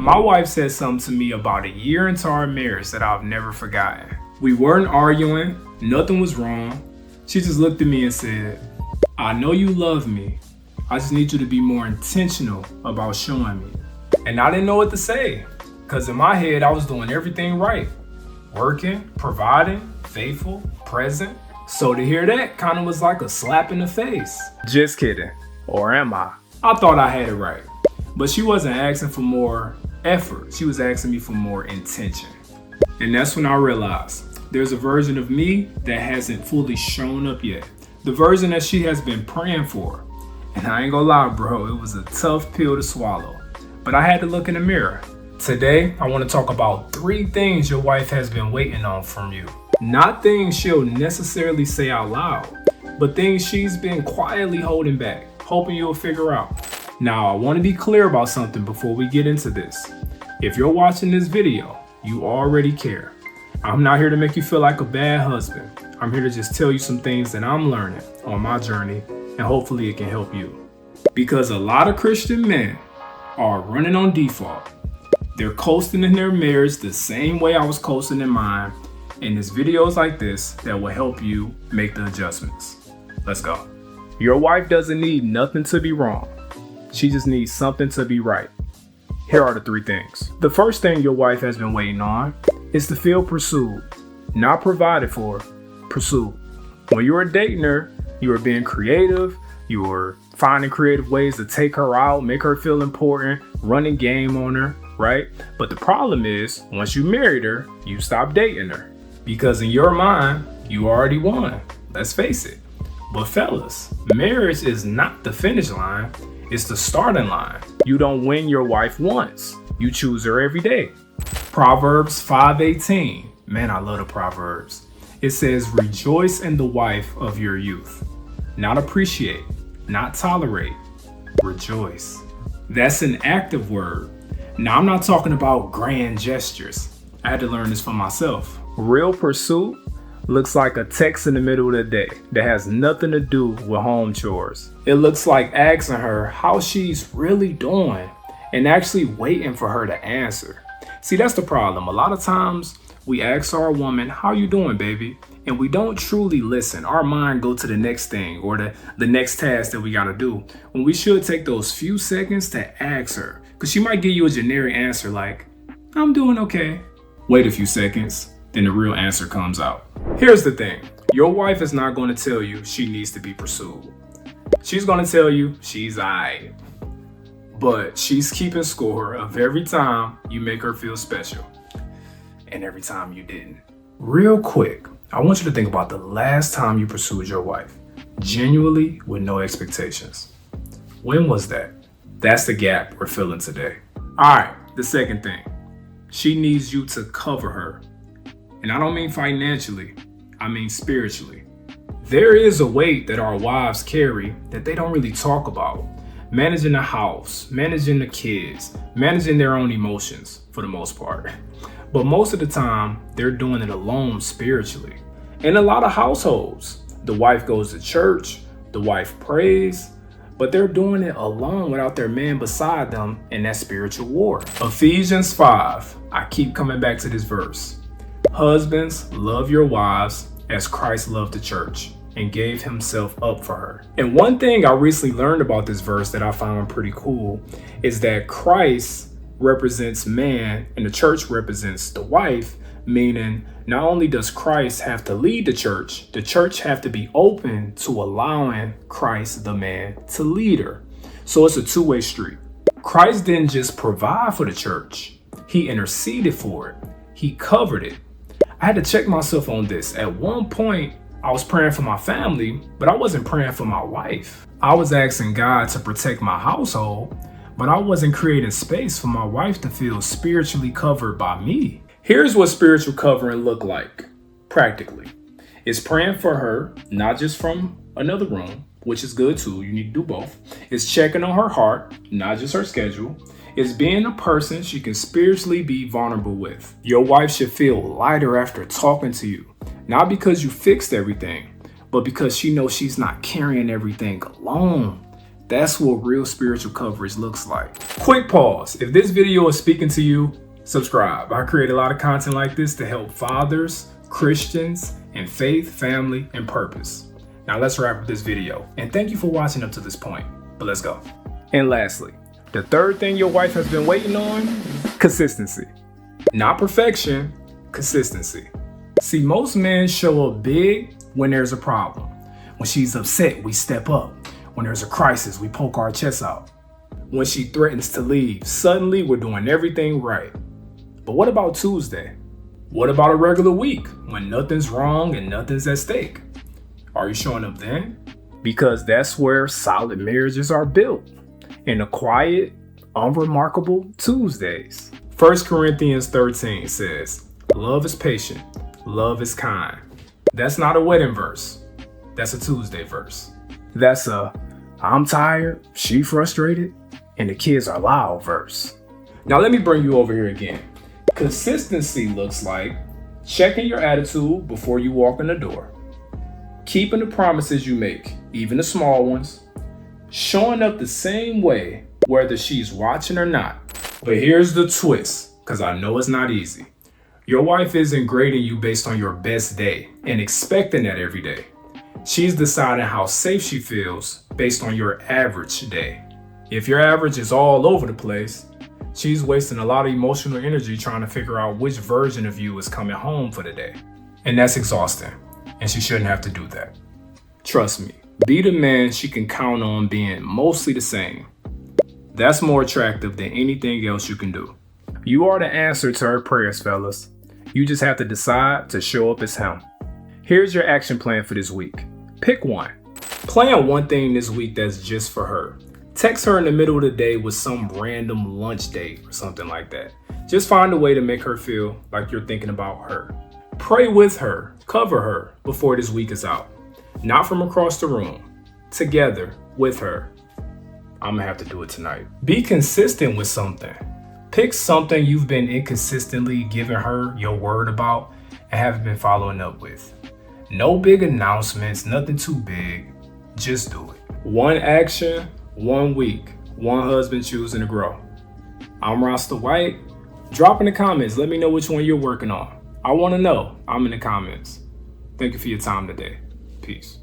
My wife said something to me about a year into our marriage that I've never forgotten. We weren't arguing, nothing was wrong. She just looked at me and said, "I know you love me. I just need you to be more intentional about showing me." And I didn't know what to say, because in my head, I was doing everything right. Working, providing, faithful, present. So to hear that kind of was like a slap in the face. Just kidding. Or am I? I thought I had it right. But she wasn't asking for more effort. She was asking me for more intention. And that's when I realized there's a version of me that hasn't fully shown up yet. The version that she has been praying for. And I ain't gonna lie, bro, it was a tough pill to swallow. But I had to look in the mirror. Today, I want to talk about 3 things your wife has been waiting on from you. Not things she'll necessarily say out loud, but things she's been quietly holding back, hoping you'll figure out. Now, I want to be clear about something before we get into this. If you're watching this video, you already care. I'm not here to make you feel like a bad husband. I'm here to just tell you some things that I'm learning on my journey, and hopefully it can help you. Because a lot of Christian men are running on default. They're coasting in their marriage the same way I was coasting in mine, and it's videos like this that will help you make the adjustments. Let's go. Your wife doesn't need nothing to be wrong. She just needs something to be right. Here are the 3 things. The first thing your wife has been waiting on is to feel pursued, not provided for, pursued. When you were dating her, you were being creative, you were finding creative ways to take her out, make her feel important, running game on her, right? But the problem is, once you married her, you stopped dating her. Because in your mind, you already won. Let's face it. But fellas, marriage is not the finish line, it's the starting line. You don't win your wife once. You choose her every day. Proverbs 5:18. Man, I love the Proverbs. It says, "Rejoice in the wife of your youth." Not appreciate, not tolerate, rejoice. That's an active word. Now, I'm not talking about grand gestures. I had to learn this for myself. Real pursuit looks like a text in the middle of the day that has nothing to do with home chores. It looks like asking her how she's really doing and actually waiting for her to answer. See, that's the problem. A lot of times we ask our woman, "How you doing, baby?" And we don't truly listen. Our mind go to the next thing or the next task that we gotta do, when we should take those few seconds to ask her. Because she might give you a generic answer like, "I'm doing okay." Wait a few seconds, then the real answer comes out. Here's the thing. Your wife is not going to tell you she needs to be pursued. She's going to tell you she's alright. But she's keeping score of every time you make her feel special. And every time you didn't. Real quick, I want you to think about the last time you pursued your wife. Genuinely, with no expectations. When was that? That's the gap we're filling today. Alright, the second thing. She needs you to cover her. And I don't mean financially, I mean spiritually. There is a weight that our wives carry that they don't really talk about. Managing the house, managing the kids, managing their own emotions for the most part. But most of the time, they're doing it alone spiritually. In a lot of households, the wife goes to church, the wife prays, but they're doing it alone without their man beside them in that spiritual war. Ephesians 5, I keep coming back to this verse. "Husbands, love your wives as Christ loved the church and gave himself up for her." And one thing I recently learned about this verse that I found pretty cool is that Christ represents man and the church represents the wife, meaning not only does Christ have to lead the church have to be open to allowing Christ, the man, to lead her. So it's a two-way street. Christ didn't just provide for the church, he interceded for it, he covered it. I had to check myself on this. At one point, I was praying for my family, but I wasn't praying for my wife. I was asking God to protect my household, but I wasn't creating space for my wife to feel spiritually covered by me. Here's what spiritual covering look like, practically. It's praying for her, not just from another room, which is good too, you need to do both. It's checking on her heart, not just her schedule. It's being a person she can spiritually be vulnerable with. Your wife should feel lighter after talking to you, not because you fixed everything, but because she knows she's not carrying everything alone. That's what real spiritual coverage looks like. Quick pause. If this video is speaking to you, subscribe. I create a lot of content like this to help fathers, Christians, and faith, family, and purpose. Now let's wrap up this video. And thank you for watching up to this point. But let's go. And lastly, the third thing your wife has been waiting on, consistency. Not perfection, consistency. See, most men show up big when there's a problem. When she's upset, we step up. When there's a crisis, we poke our chests out. When she threatens to leave, suddenly we're doing everything right. But what about Tuesday? What about a regular week when nothing's wrong and nothing's at stake? Are you showing up then? Because that's where solid marriages are built. In the quiet, unremarkable Tuesdays. 1 Corinthians 13 says, love is patient, love is kind. That's not a wedding verse. That's a Tuesday verse. That's a I'm tired, she frustrated, and the kids are loud verse. Now let me bring you over here again. Consistency looks like checking your attitude before you walk in the door, keeping the promises you make, even the small ones, showing up the same way whether she's watching or not. But here's the twist, because I know it's not easy. Your wife isn't grading you based on your best day and expecting that every day. She's deciding how safe she feels based on your average day. If your average is all over the place, she's wasting a lot of emotional energy trying to figure out which version of you is coming home for the day. And that's exhausting, and she shouldn't have to do that. Trust me, be the man she can count on being mostly the same. That's more attractive than anything else you can do. You are the answer to her prayers, fellas. You just have to decide to show up as him. Here's your action plan for this week. Pick one. Plan one thing this week that's just for her. Text her in the middle of the day with some random lunch date or something like that. Just find a way to make her feel like you're thinking about her. Pray with her, cover her before this week is out. Not from across the room. Together with her. I'm gonna have to do it tonight. Be consistent with something. Pick something you've been inconsistently giving her your word about and haven't been following up with. No big announcements, nothing too big. Just do it. One action, 1 week, one husband choosing to grow. I'm Rasta White. Drop in the comments. Let me know which one you're working on. I want to know. I'm in the comments. Thank you for your time today. Peace.